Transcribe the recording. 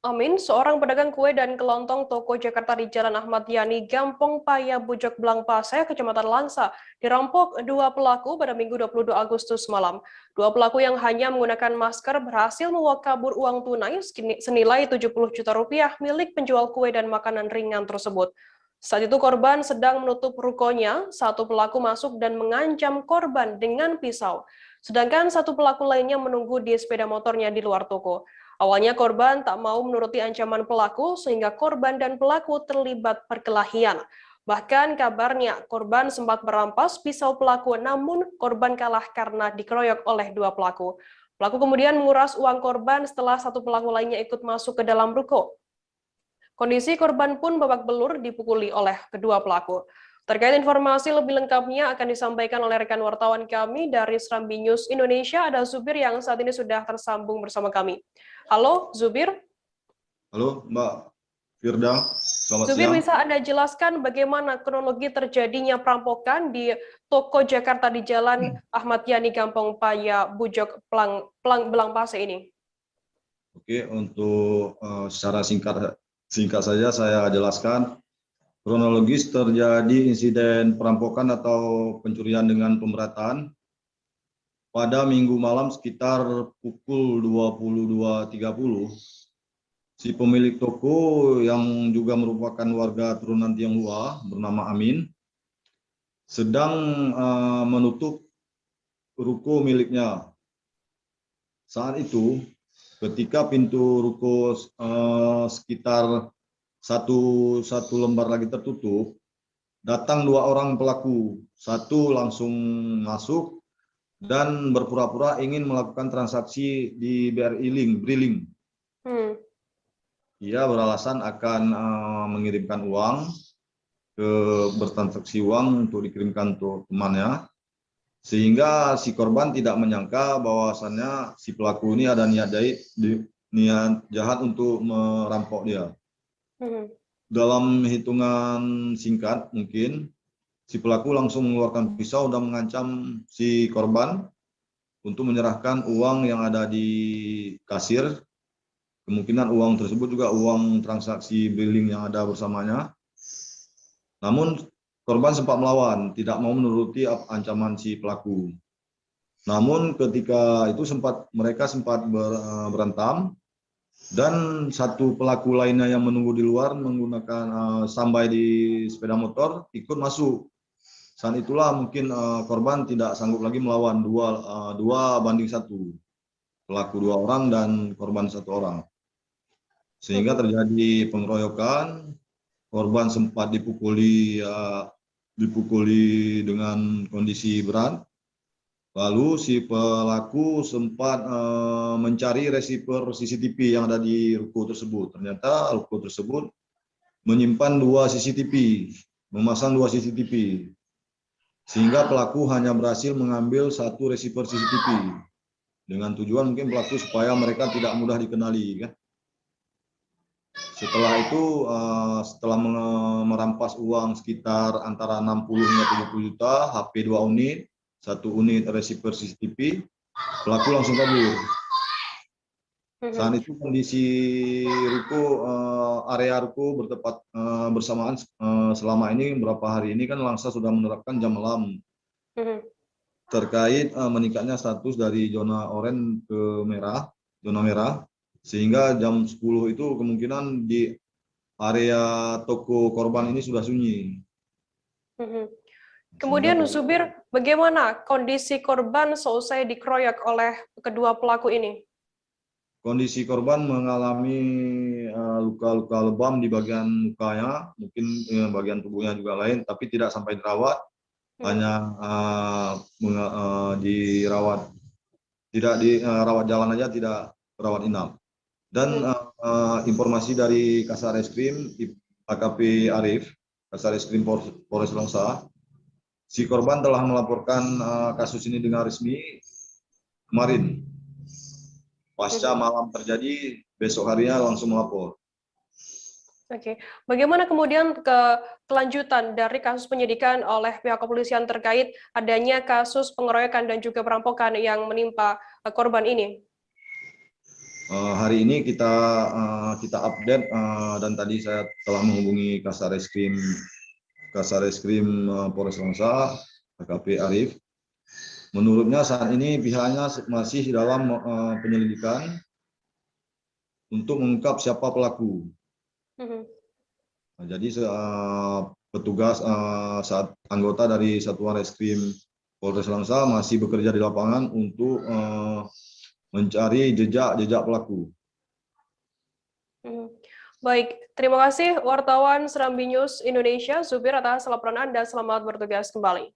Amin, seorang pedagang kue dan kelontong toko Jakarta di Jalan Ahmad Yani, Gampong Paya, Bujok Belangpase, Kecamatan Langsa, dirampok dua pelaku pada Minggu 22 Agustus malam. Dua pelaku yang hanya menggunakan masker berhasil membawa kabur uang tunai senilai 70 juta rupiah milik penjual kue dan makanan ringan tersebut. Saat itu korban sedang menutup rukonya, satu pelaku masuk dan mengancam korban dengan pisau. Sedangkan satu pelaku lainnya menunggu di sepeda motornya di luar toko. Awalnya korban tak mau menuruti ancaman pelaku sehingga korban dan pelaku terlibat perkelahian. Bahkan kabarnya korban sempat merampas pisau pelaku namun korban kalah karena dikeroyok oleh dua pelaku. Pelaku kemudian menguras uang korban setelah satu pelaku lainnya ikut masuk ke dalam ruko. Kondisi korban pun babak belur dipukuli oleh kedua pelaku. Terkait informasi lebih lengkapnya akan disampaikan oleh rekan wartawan kami dari Serambi News Indonesia, ada Zubir yang saat ini sudah tersambung bersama kami. Halo Zubir. Halo Mbak Firda, selamat Zubir, siang. bisa Anda jelaskan bagaimana kronologi terjadinya perampokan di toko Jakarta di Jalan Ahmad Yani Gampong Paya Bujok Belangpase ini? Oke, untuk secara singkat saja saya jelaskan kronologis terjadi insiden perampokan atau pencurian dengan pemberatan pada Minggu malam sekitar pukul 22.30. Si pemilik toko yang juga merupakan warga turunan Tionghoa bernama Amin sedang menutup ruko miliknya. Saat itu, ketika pintu ruko sekitar satu lembar lagi tertutup, datang dua orang pelaku. Satu langsung masuk dan berpura-pura ingin melakukan transaksi di BRI Briling. Ia beralasan akan mengirimkan uang bertransaksi uang untuk dikirimkan untuk temannya, sehingga si korban tidak menyangka bahwasannya si pelaku ini ada niat jahat untuk merampok dia. Dalam hitungan singkat mungkin si pelaku langsung mengeluarkan pisau dan mengancam si korban untuk menyerahkan uang yang ada di kasir. Kemungkinan uang tersebut juga uang transaksi billing yang ada bersamanya. Namun korban sempat melawan, tidak mau menuruti ancaman si pelaku. Namun ketika itu mereka sempat berantem dan satu pelaku lainnya yang menunggu di luar menggunakan sambai di sepeda motor ikut masuk. Saat itulah mungkin korban tidak sanggup lagi melawan, dua banding satu, pelaku dua orang dan korban satu orang. Sehingga terjadi pengeroyokan, korban sempat dipukuli dengan kondisi berat. Lalu si pelaku sempat mencari receiver CCTV yang ada di ruko tersebut. Ternyata ruko tersebut menyimpan memasang dua CCTV. Sehingga pelaku hanya berhasil mengambil satu receiver CCTV. Dengan tujuan mungkin pelaku supaya mereka tidak mudah dikenali, kan. Setelah itu, setelah merampas uang sekitar antara 60 hingga 70 juta, HP 2 unit, 1 unit receiver CCTV, pelaku langsung kabur. Saat itu kondisi area ruko bersamaan selama ini, beberapa hari ini kan Langsa sudah menerapkan jam malam terkait meningkatnya status dari zona oranye ke zona merah. Sehingga jam 10 itu kemungkinan di area toko korban ini sudah sunyi. Kemudian Zubir, bagaimana kondisi korban seusai dikeroyok oleh kedua pelaku ini? Kondisi korban mengalami luka-luka lebam di bagian mukanya, mungkin bagian tubuhnya juga lain, tapi tidak sampai dirawat, hanya dirawat, tidak dirawat jalan aja, tidak rawat inap. Dan informasi dari Kasareskrim AKP Arif, Kasareskrim Polres Langsa, si korban telah melaporkan kasus ini dengan resmi kemarin. Pasca malam terjadi, besok harinya langsung melapor. Oke, bagaimana kemudian kelanjutan dari kasus penyidikan oleh pihak kepolisian terkait adanya kasus pengeroyokan dan juga perampokan yang menimpa korban ini? Hari ini kita update dan tadi saya telah menghubungi Kasareskrim Polres Langsa, AKP Arif. Menurutnya saat ini pihaknya masih dalam penyelidikan untuk mengungkap siapa pelaku. Nah, jadi petugas saat anggota dari Satuan Reskrim Polres Langsa masih bekerja di lapangan untuk mencari jejak pelaku. Baik, terima kasih wartawan Serambi News Indonesia, Zubir atas laporan Anda. Selamat bertugas kembali.